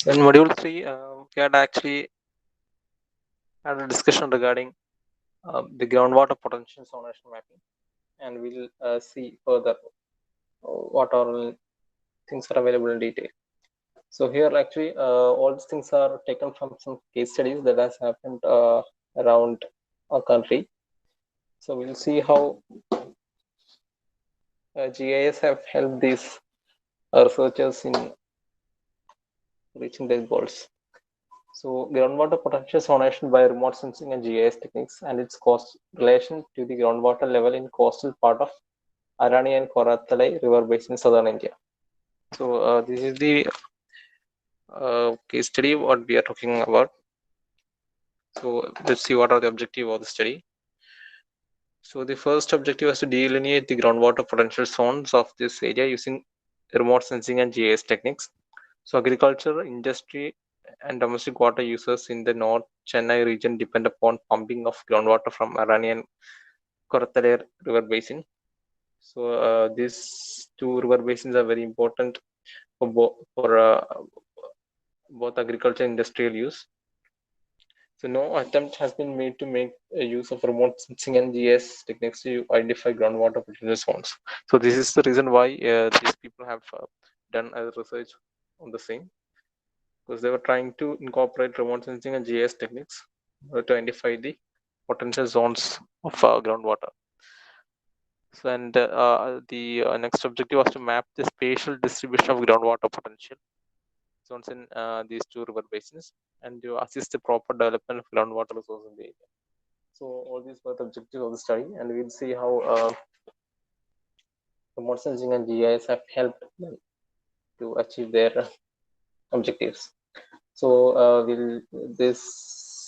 In module 3, we had actually had a discussion regarding the groundwater potential zonation mapping, and we'll see further what all things are available in detail. So here actually all these things are taken from some case studies that has happened around our country. So we'll see how GIS have helped these researchers in reaching their goals. So groundwater potential zonation by remote sensing and GIS techniques and its cost relation to the groundwater level in coastal part of Arani and Korattalai river basin in southern India. So this is the case study what we are talking about. So let's see what are the objective of the study. So the first objective was to delineate the groundwater potential zones of this area using remote sensing and GIS techniques. So agriculture, industry, and domestic water users in the North Chennai region depend upon pumping of groundwater from Arani and Korattalai river basin. So these two river basins are very important for both agriculture and industrial use. So no attempt has been made to make use of remote sensing and GIS techniques to identify groundwater potential zones. So this is the reason why these people have done a research on the same, because they were trying to incorporate remote sensing and GIS techniques to identify the potential zones of groundwater. So, and the next objective was to map the spatial distribution of groundwater potential zones in these two river basins and to assist the proper development of groundwater resources in the area. So all these were the objectives of the study, and we'll see how remote sensing and GIS have helped them to achieve their objectives. So this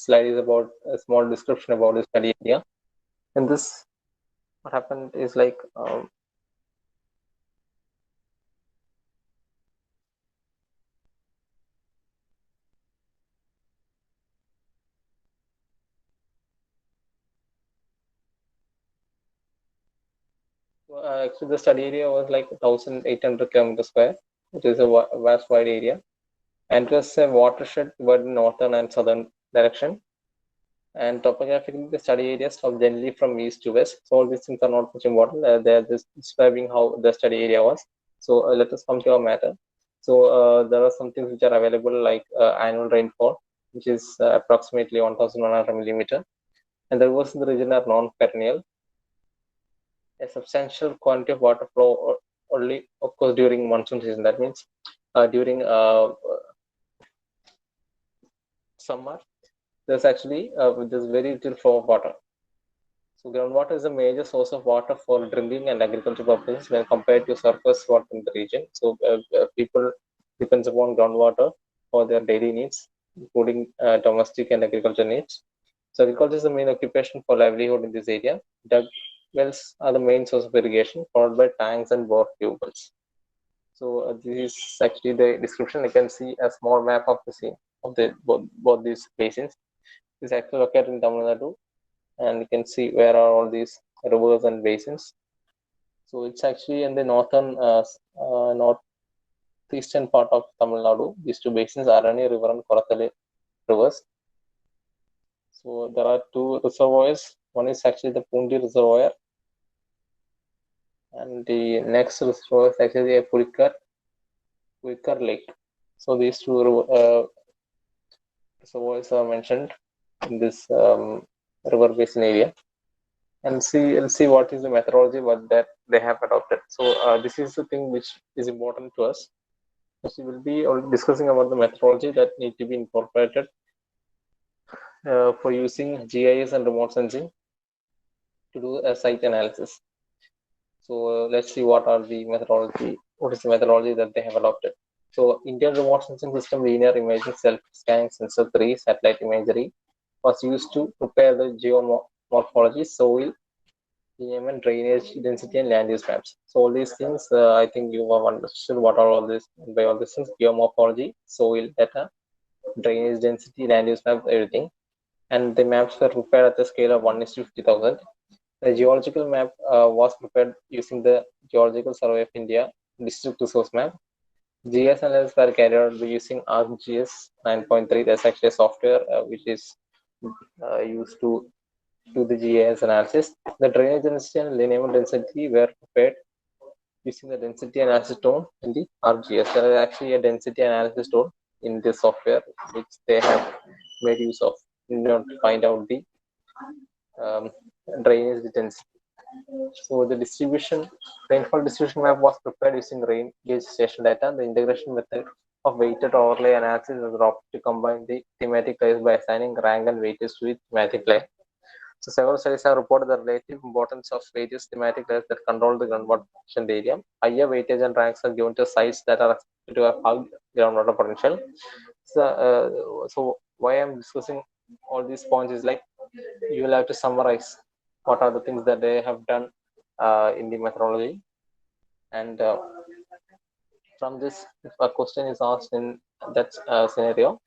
slide is about a small description about the study area. And this, what happened is like actually the study area was like 1,800 kilometers square. It is a vast wide area, and it was a watershed toward northern and southern direction. And topographically, the study areas are generally from east to west. So all these things are not much important. They are just describing how the study area was. So let us come to our matter. So there are some things which are available like annual rainfall, which is approximately 1,100 millimeter, and the rivers in the region are non-perennial. A substantial quantity of water flow only occurs during monsoon season. That means during summer, there's actually there's very little flow of water. So groundwater is a major source of water for drinking and agricultural purposes when compared to surface water in the region. So people depends upon groundwater for their daily needs, including domestic and agriculture needs. So agriculture is the main occupation for livelihood in this area. Dug wells are the main source of irrigation, followed by tanks and bore tube wells. So this is actually the description. You can see a small map of the scene of the both these basins. This is actually located in Tamil Nadu, and you can see where are all these rivers and basins. So it's actually in the northeastern part of Tamil Nadu. These two basins, Arani River and Koratale rivers. So there are two reservoirs. One is actually the Pundi Reservoir, and the next reservoir is actually a Puikar Lake. So these two reservoirs are mentioned in this river basin area. And see what is the methodology what that they have adopted. So this is the thing which is important to us. So we will be discussing about the methodology that need to be incorporated for using GIS and remote sensing to do a site analysis. So let's see what is the methodology that they have adopted. So Indian remote sensing system linear imaging self-scanning sensor 3 satellite imagery was used to prepare the geomorphology, soil, and drainage density and land use maps. So all these things, I think you have understood what are all this by all these things: geomorphology, soil data, drainage density, land use map, everything. And the maps were prepared at the scale of 1:50,000. The geological map was prepared using the Geological Survey of India district resource map. GIS analysis were carried out using ArcGIS 9.3. That's actually a software which is used to do the GIS analysis. The drainage density and linear density were prepared using the density analysis tool in the ArcGIS. There is actually a density analysis tool in this software which they have made use of in order to find out the um, drainage density. So the rainfall distribution map was prepared using rain gauge station data. The integration method of weighted overlay analysis was adopted to combine the thematic layers by assigning rank and weightage to each thematic layer. So several studies have reported the relative importance of various thematic layers that control the groundwater potential area. Higher weightage and ranks are given to sites that are expected to have high groundwater potential. So why I'm discussing all these points is like you will have to summarize what are the things that they have done in the methodology, and from this, if a question is asked in that scenario,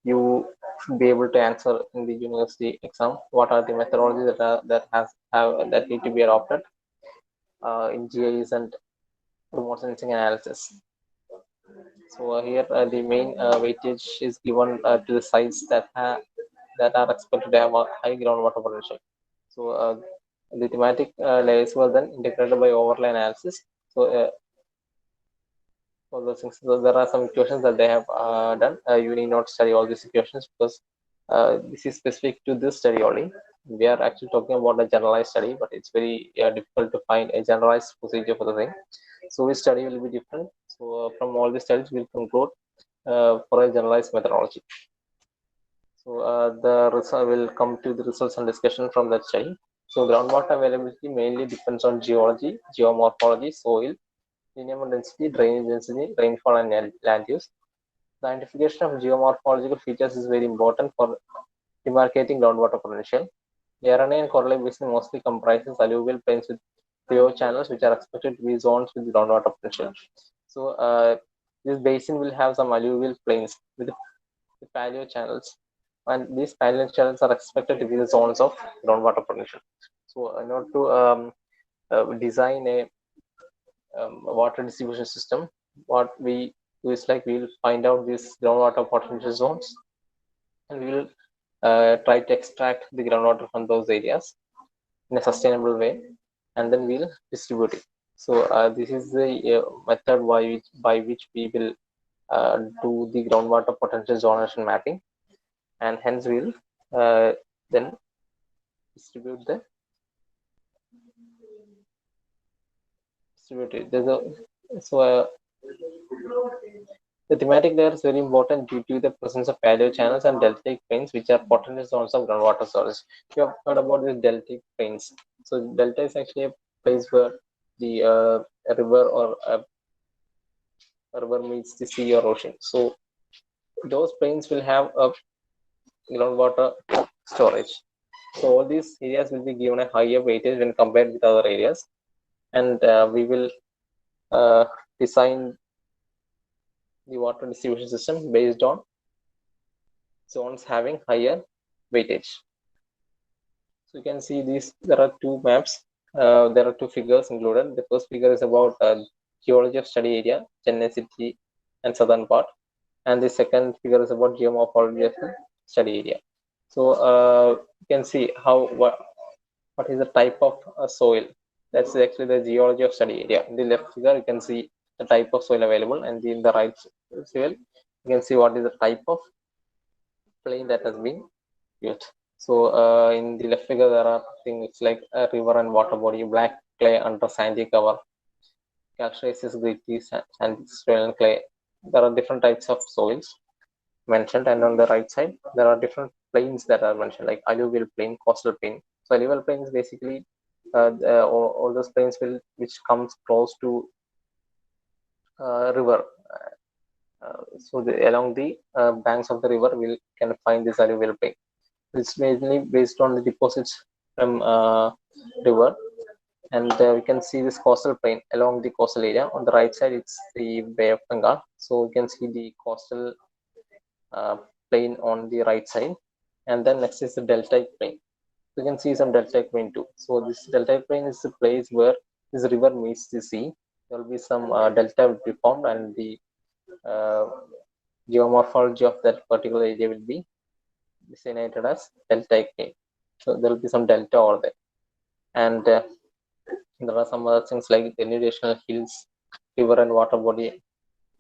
you should be able to answer in the university exam what are the methodologies that need to be adopted in GIS and remote sensing analysis. So here the main weightage is given to the sites that are expected to have a high groundwater potential. So the thematic layers were then integrated by overlay analysis. So all those things. So there are some equations that they have done. You need not study all these equations because this is specific to this study only. We are actually talking about a generalized study, but it's very difficult to find a generalized procedure for the thing. So each study will be different. So from all the studies, we'll conclude for a generalized methodology. So the result will come to the results and discussion from that study. So groundwater availability mainly depends on geology, geomorphology, soil, linear density, drainage density, rainfall, and land use. The identification of geomorphological features is very important for demarcating groundwater potential. The RNA and correlate basin mostly comprises alluvial plains with pure channels, which are expected to be zones with groundwater potential. So this basin will have some alluvial plains with paleo channels, and these paleo channels are expected to be the zones of groundwater potential. So in order to design a water distribution system, what we do is like we'll find out these groundwater potential zones, and we will try to extract the groundwater from those areas in a sustainable way, and then we'll distribute it. So this is the method by which we will do the groundwater potential zonation mapping, and hence we'll then distribute it. The thematic layer is very important due to the presence of paleo channels and deltaic plains, which are potential zones of groundwater storage. You have heard about these deltaic plains. So delta is actually a place where the river or a river meets the sea or ocean. So those plains will have a groundwater storage. So all these areas will be given a higher weightage when compared with other areas, and we will design the water distribution system based on zones having higher weightage. So you can see these, there are two maps, there are two figures included. The first figure is about geology of study area, Chennai city and southern part. And the second figure is about geomorphology of the study area. So you can see what is the type of soil. That's actually the geology of study area. In the left figure, you can see the type of soil available, and in the right figure, you can see what is the type of plain that has been used. So in the left figure, there are things like a river and water body, black clay under sandy cover, calcareous gritty sandy soil and clay. There are different types of soils mentioned, and on the right side, there are different plains that are mentioned, like alluvial plain, coastal plain. So alluvial plain is basically all those plains which comes close to river. So along the banks of the river, we can find this alluvial plain. It's mainly based on the deposits from river, and we can see this coastal plain along the coastal area. On the right side, it's the Bay of Bengal. So we can see the coastal plain on the right side, and then next is the deltaic plain. You can see some deltaic plain too. So this deltaic plain is the place where this river meets the sea. There will be some delta will be formed, and the geomorphology of that particular area will be designated as deltaic plain. So there will be some delta over there, and there are some other things like denudation hills, river and water body,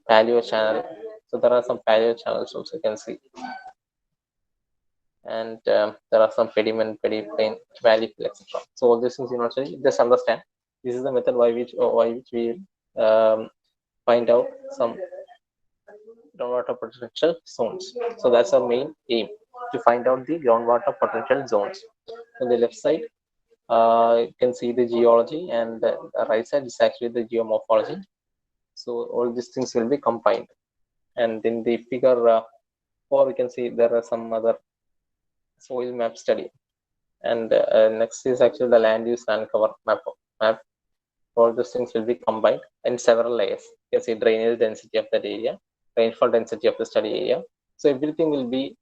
paleo channel. So there are some paleo channels also you can see, and there are some pediment, pediplain, valley fill, etc. So all these things you know, just understand. This is the method by which we find out some groundwater potential zones. So that's our main aim, to find out the groundwater potential zones. On the left side, you can see the geology, and the right side is actually the geomorphology. So all these things will be combined. And in the figure 4, we can see there are some other soil map study. And next is actually the land use land cover map. All those things will be combined in several layers. You can see drainage density of that area, rainfall density of the study area. So everything will be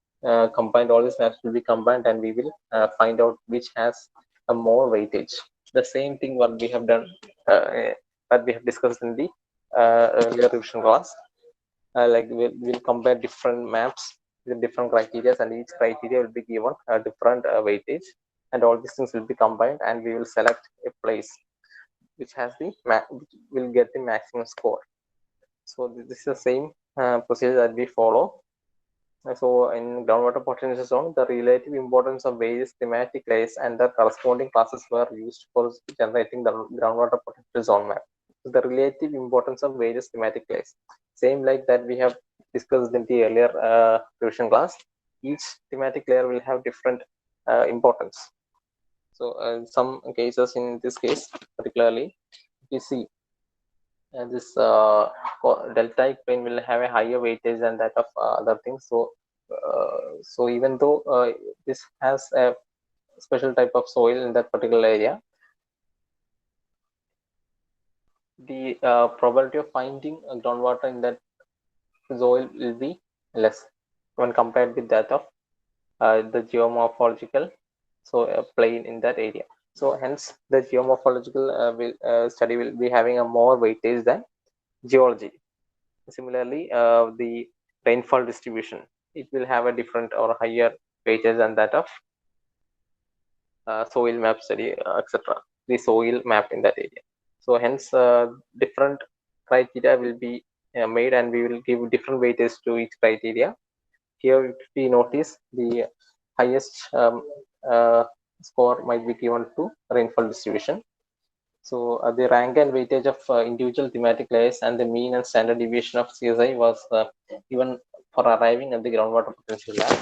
combined. All these maps will be combined, and we will find out which has a more weightage. The same thing what we have done, that we have discussed in the earlier revision class. Like we'll compare different maps with different criteria, and each criteria will be given a different weightage, and all these things will be combined, and we will select a place which has the which will get the maximum score. So this is the same procedure that we follow. So in groundwater potential zone, the relative importance of various thematic layers and the corresponding classes were used for generating the groundwater potential zone map. So the relative importance of various thematic layers, same like that we have discussed in the earlier revision class. Each thematic layer will have different importance. So in some cases, in this case particularly, we see this deltaic plain will have a higher weightage than that of other things. So even though this has a special type of soil in that particular area, the probability of finding groundwater in that soil will be less when compared with that of the geomorphological plane in that area. So hence the geomorphological study will be having a more weightage than geology. Similarly, the rainfall distribution, it will have a different or higher weightage than that of soil map study, etc. The soil map in that area. So hence, different criteria will be made, and we will give different weightage to each criteria. Here, if we notice, the highest score might be given to rainfall distribution. So the rank and weightage of individual thematic layers and the mean and standard deviation of CSI was given for arriving at the groundwater potential lab.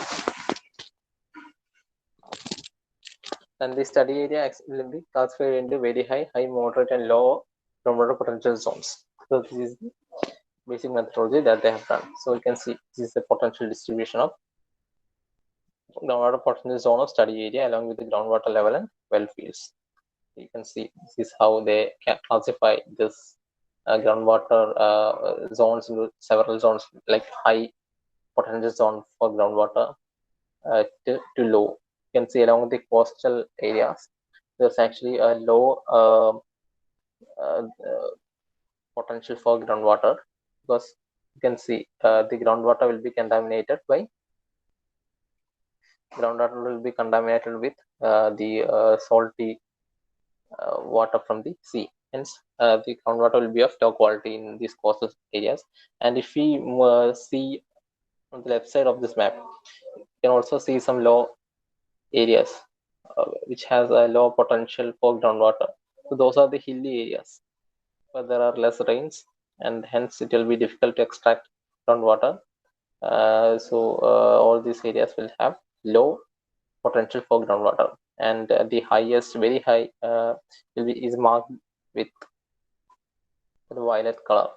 And the study area will be classified into very high, moderate, and low groundwater potential zones. So this is the basic methodology that they have done. So you can see this is the potential distribution of groundwater potential zone of study area along with the groundwater level and well fields. You can see this is how they can classify this groundwater zones into several zones, like high potential zone for groundwater to low. You can see along the coastal areas, there's actually a low potential for groundwater, because you can see the groundwater will be contaminated with the salty water from the sea. Hence, the groundwater will be of low quality in these coastal areas. And if we see on the left side of this map, you can also see some low areas which has a low potential for groundwater. So those are the hilly areas where there are less rains, and hence it will be difficult to extract groundwater. All these areas will have low potential for groundwater, and the highest, very high, is marked with the violet color.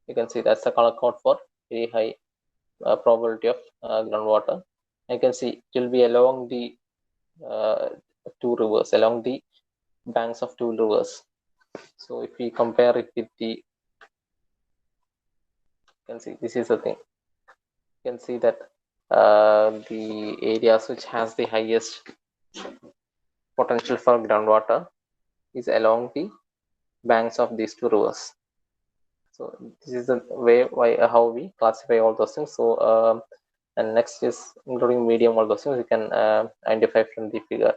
You can see that's the color code for very high probability of groundwater. You can see it will be along the two rivers, along the banks of two rivers. So if we compare it with the, you can see this is the thing. You can see that the areas which has the highest potential for groundwater is along the banks of these two rivers. So this is the way how we classify all those things. So and next is including medium, all those things you can identify from the figure.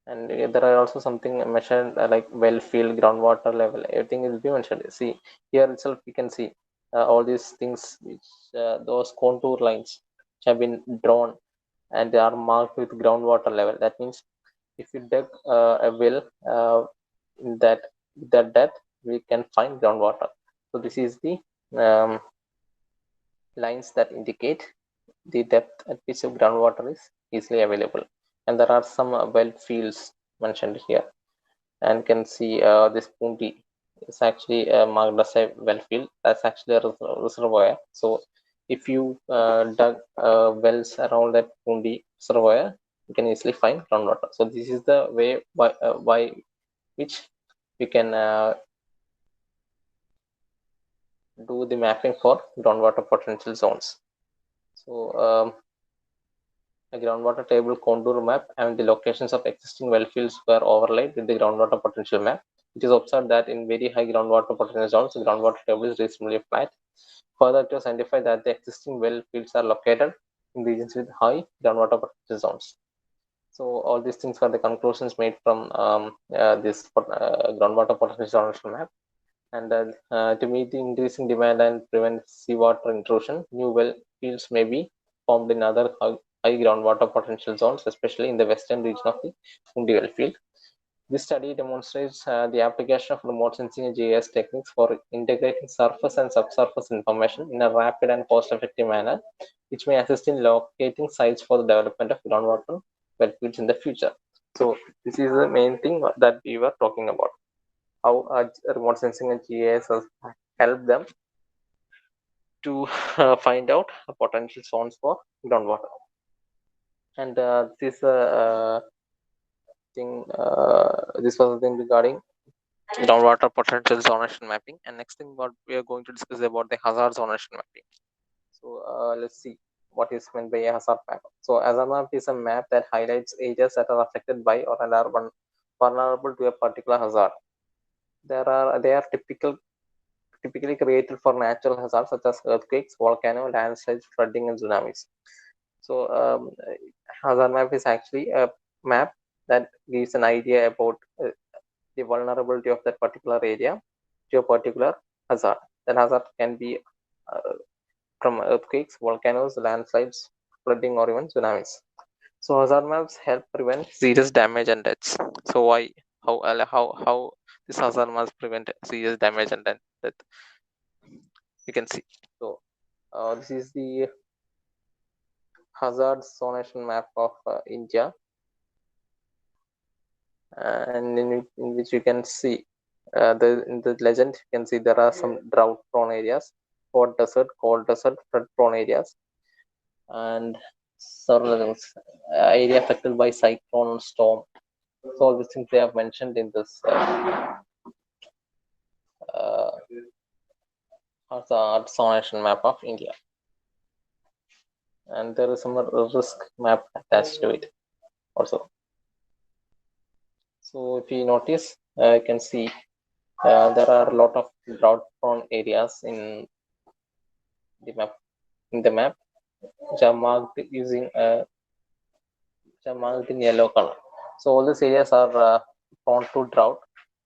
And there are also something mentioned like well field, groundwater level, everything will be mentioned. See here itself we can see all these things which those contour lines which have been drawn and they are marked with groundwater level. That means if you dug a well in that depth, we can find groundwater. So this is the um, lines that indicate the depth at which the groundwater is easily available. And there are some well fields mentioned here, and can see this Pundi is actually marked as a well field. That's actually a reservoir. So if you dug wells around that Pundi reservoir, you can easily find groundwater. So this is the way by which we can do the mapping for groundwater potential zones. So a groundwater table contour map and the locations of existing well fields were overlaid with the groundwater potential map. It is observed that in very high groundwater potential zones, the groundwater table is reasonably flat. Further, to identify that the existing well fields are located in regions with high groundwater potential zones. So all these things were the conclusions made from this groundwater potential zone map. And to meet the increasing demand and prevent seawater intrusion, new well fields may be formed in other high groundwater potential zones, especially in the western region of the Pundi well field. This study demonstrates the application of remote sensing and GIS techniques for integrating surface and subsurface information in a rapid and cost-effective manner, which may assist in locating sites for the development of groundwater well fields in the future. So this is the main thing that we were talking about. How remote sensing and GIS has helped them to find out potential zones for groundwater. And this thing, this was the thing regarding groundwater potential zonation mapping. And next thing, what we are going to discuss about the hazard zonation mapping. So let's see what is meant by a hazard map. So hazard map is a map that highlights areas that are affected by or are vulnerable to a particular hazard. They are typically created for natural hazards such as earthquakes, volcano, landslides, flooding, and tsunamis. So hazard map is actually a map that gives an idea about the vulnerability of that particular area to a particular hazard. That hazard can be from earthquakes, volcanoes, landslides, flooding, or even tsunamis. So hazard maps help prevent serious damage and deaths. So why, how this hazard maps prevent serious damage and death? You can see. So this is the hazard zonation map of India, and in which you can see in the legend you can see there are some drought prone areas, hot desert, cold desert, flood prone areas, and several area affected by cyclone and storm. So all these things they have mentioned in this uh, hazard zonation map of India, and there is some risk map attached to it also. So if you notice, you can see there are a lot of drought prone areas in the map which are marked using which are marked in yellow color. So all these areas are prone to drought,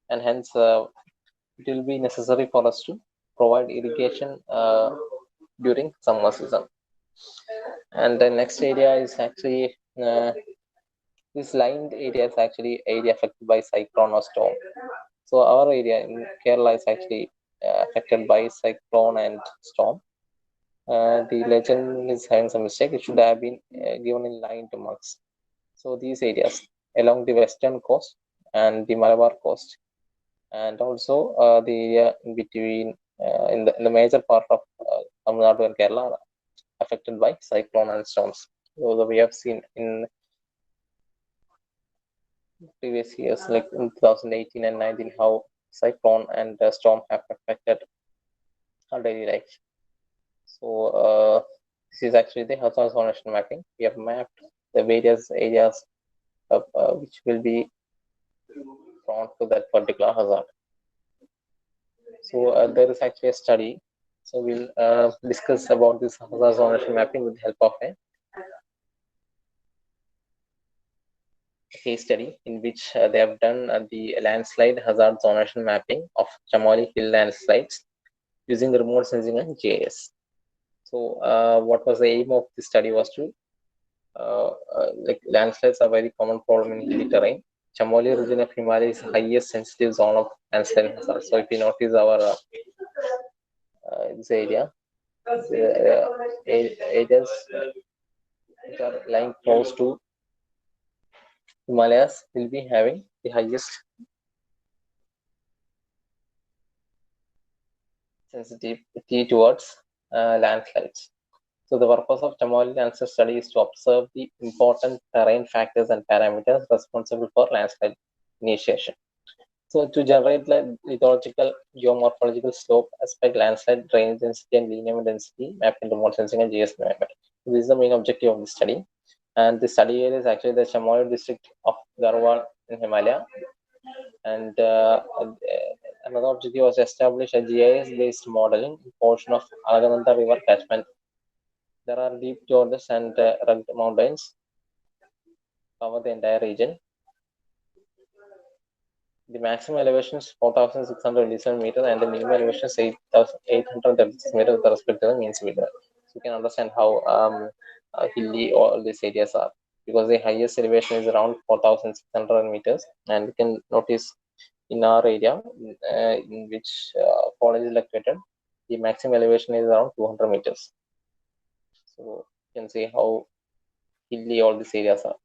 and hence it will be necessary for us to provide irrigation during summer season. And the next area is actually this lined area is actually area affected by cyclone or storm. So our area in Kerala is actually affected by cyclone and storm. The legend is having some mistake. It should have been given in lined marks. So these areas along the western coast and the Malabar coast, and also the area in between in the major part of Tamil Nadu and Kerala are affected by cyclone and storms. So we have seen in previous years, like in 2018 and 19, how cyclone and storm have affected our daily life. So this is actually the hazard zonation mapping. We have mapped the various areas which will be prone to that particular hazard. So there is actually a study. So we'll discuss about this hazard zonation mapping with the help of a case study in which they have done the landslide hazard zonation mapping of Chamoli Hill landslides using the remote sensing and GIS. So what was the aim of the study was to like landslides are very common problem in hilly terrain. Chamoli region of Himalaya is the highest sensitive zone of landslide hazard. So if you notice our this area, the areas which are lying close to Himalayas will be having the highest sensitivity towards landslides. So the purpose of Chamoli landslide study is to observe the important terrain factors and parameters responsible for landslide initiation. So to generate the lithological, geomorphological slope, aspect, landslide, drainage density, and linear density mapped into remote sensing and GIS measurement. This is the main objective of the study. And the study area is actually the Chamoli district of Garhwal in Himalaya. And another objective was to establish a GIS-based modeling portion of Alagananda River catchment. There are deep gorges and rugged mountains cover the entire region. The maximum elevation is 4,627 meters and the minimum elevation is 8,836 meters with respect to the mean sea level. So you can understand how hilly all these areas are, because the highest elevation is around 4,600 meters, and you can notice in our area in which college is located, the maximum elevation is around 200 meters. So you can see how hilly all these areas are.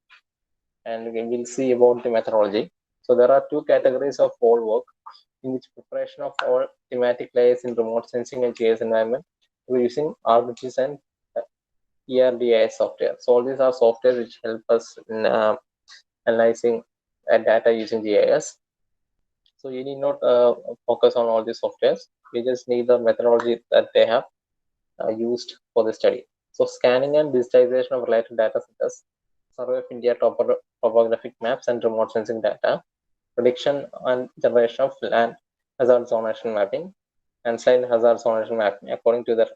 And we'll see about the methodology. So there are two categories of all work in which preparation of all thematic layers in remote sensing and GIS environment. We're using ArcGIS and ERDIS software. So all these are softwares which help us in analyzing data using GIS. So you need not focus on all these softwares. We just need the methodology that they have used for the study. So scanning and digitization of related data such as Survey of India topographic maps and remote sensing data, prediction and generation of land hazard zonation mapping, and slide hazard zonation mapping according to their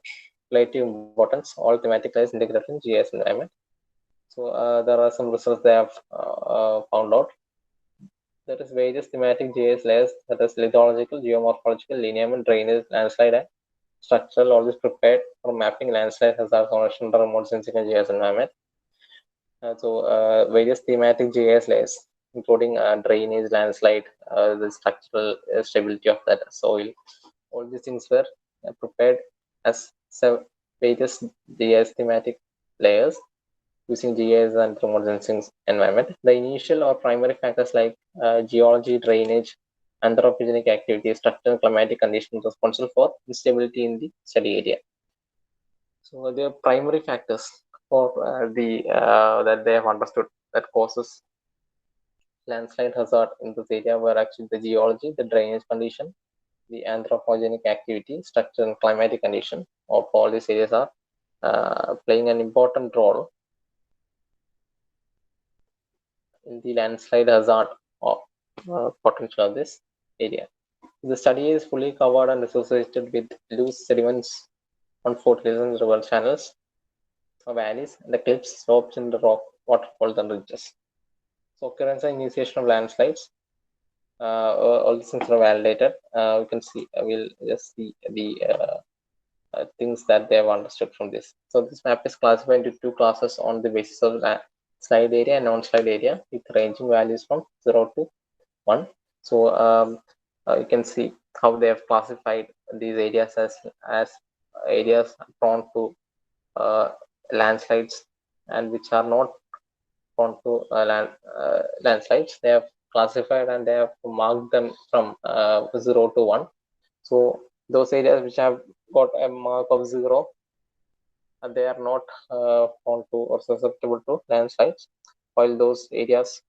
relative importance, all thematic layers integrated in GIS environment. So there are some results they have found out. There is various thematic GIS layers such as lithological, geomorphological, lineament, drainage, landslide, and structural, all this prepared for mapping landslide hazard zonation, remote sensing, and GIS environment. So various thematic GIS layers, including drainage, landslide, the structural stability of that soil. All these things were prepared as various GIS thematic layers using GIS and remote sensing environment. The initial or primary factors like geology, drainage, anthropogenic activity, structural and climatic conditions responsible for instability in the study area. So the primary factors for that they have understood that causes landslide hazard in this area were actually the geology, the drainage condition, the anthropogenic activity, structure, and climatic condition of all these areas are playing an important role in the landslide hazard of potential of this area. The study is fully covered and associated with loose sediments on foothills, river channels, valleys, and the cliffs, slopes, and the rock waterfalls and ridges. So occurrence and initiation of landslides. All these things are validated. We can see. We'll just see the things that they have understood from this. So this map is classified into two classes on the basis of slide area and non-slide area, with ranging values from 0 to 1. So you can see how they have classified these areas as areas prone to landslides and which are not prone to landslides. They have classified and they have marked them from 0 to 1. So those areas which have got a mark of 0, they are not prone to or susceptible to landslides, while those areas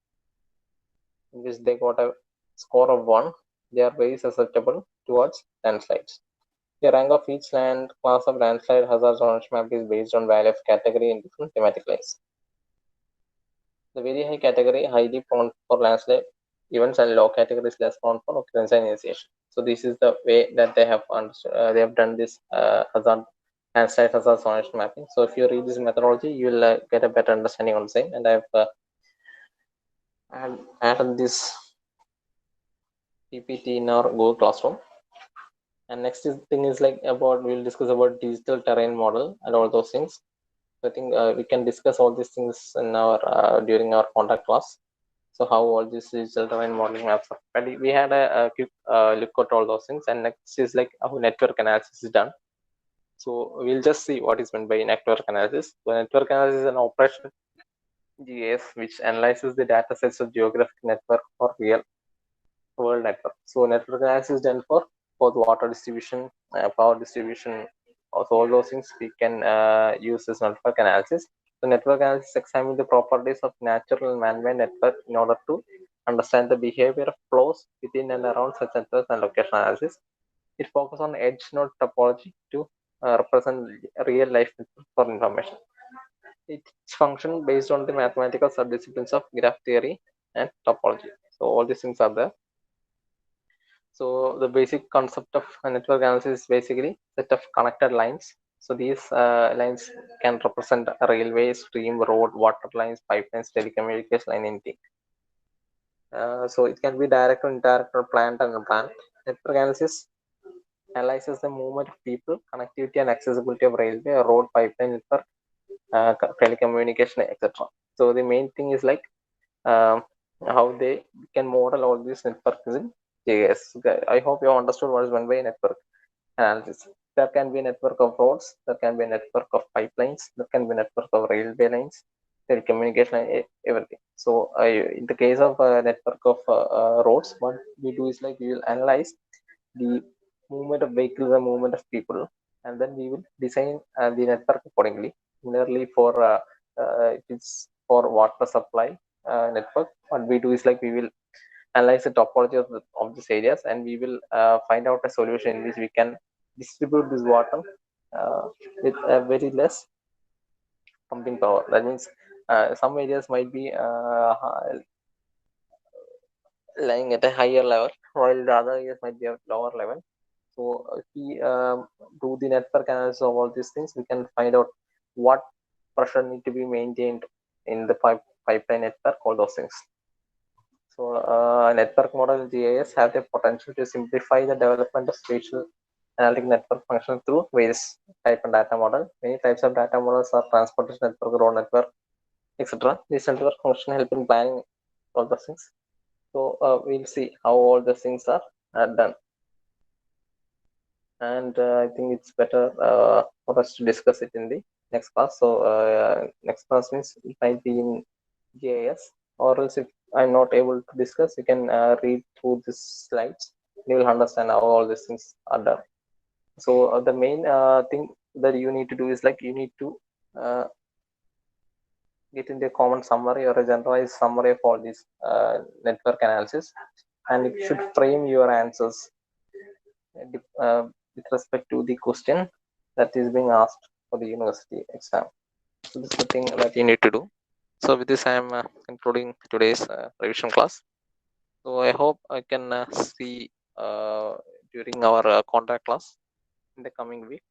in which they got a score of 1, they are very susceptible towards landslides. The rank of each land class of landslide hazard zonation map is based on value of category in different thematic layers. The very high category, highly prone for landslide, events, and low category is less prone for occurrence and initiation. So this is the way that they have understood. They have done this hazard and site hazard zonation mapping. So if you read this methodology, you will get a better understanding on the same. And I have added this PPT in our Google Classroom. And next thing is like we'll discuss about digital terrain model and all those things. I think we can discuss all these things in our during our contact class. So how all this digital terrain modeling maps are. And we had a quick look at all those things. And next is like how network analysis is done. So we'll just see what is meant by network analysis. So network analysis is an operation GIS which analyzes the data sets of geographic network for real world network. So network analysis is done for both water distribution, power distribution, also all those things we can use this network analysis. So network analysis examines the properties of natural and man-made network in order to understand the behavior of flows within and around such networks and location analysis. It focuses on edge node topology to represent real life network for information. Its function based on the mathematical subdisciplines of graph theory and topology. So all these things are there. So the basic concept of a network analysis is basically set of connected lines. So these lines can represent a railway, stream, road, water lines, pipelines, telecommunication line, anything. So it can be direct or indirect or planned and unplanned. Network analysis analyzes the movement of people, connectivity and accessibility of railway, road, pipeline network, telecommunication, etc. So the main thing is like how they can model all these networks in GIS. I hope you understood what is meant by network analysis. There can be a network of roads, there can be a network of pipelines, there can be a network of railway lines, telecommunication, everything. So in the case of a network of roads, what we do is like we will analyze the movement of vehicles and movement of people, and then we will design the network accordingly. Similarly, for if it's for water supply network, what we do is like we will analyze the topology of these areas, and we will find out a solution in which we can distribute this water with very less pumping power. That means some areas might be lying at a higher level, while the other areas might be at lower level. So if we do the network analysis of all these things, we can find out what pressure need to be maintained in the pipeline network, all those things. So network model GIS have the potential to simplify the development of spatial analytic network function through various type of data model. Many types of data models are transportation network, road network, etc. These network function help in planning all those things. So we'll see how all the things are done. And I think it's better for us to discuss it in the next class. So next class means it might be in GIS, or else if I'm not able to discuss, you can read through these slides. You will understand how all these things are done. So the main thing that you need to do is like you need to get into a common summary or a generalized summary of all these network analysis, and it should frame your answers with respect to the question that is being asked for the university exam. So this is the thing that you need to do. So with this, I am concluding today's revision class. So I hope I can see during our contact class in the coming week.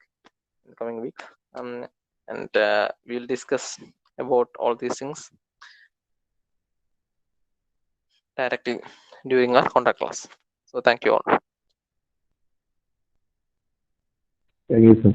And we'll discuss about all these things directly during our contact class. So thank you all. Thank you, sir.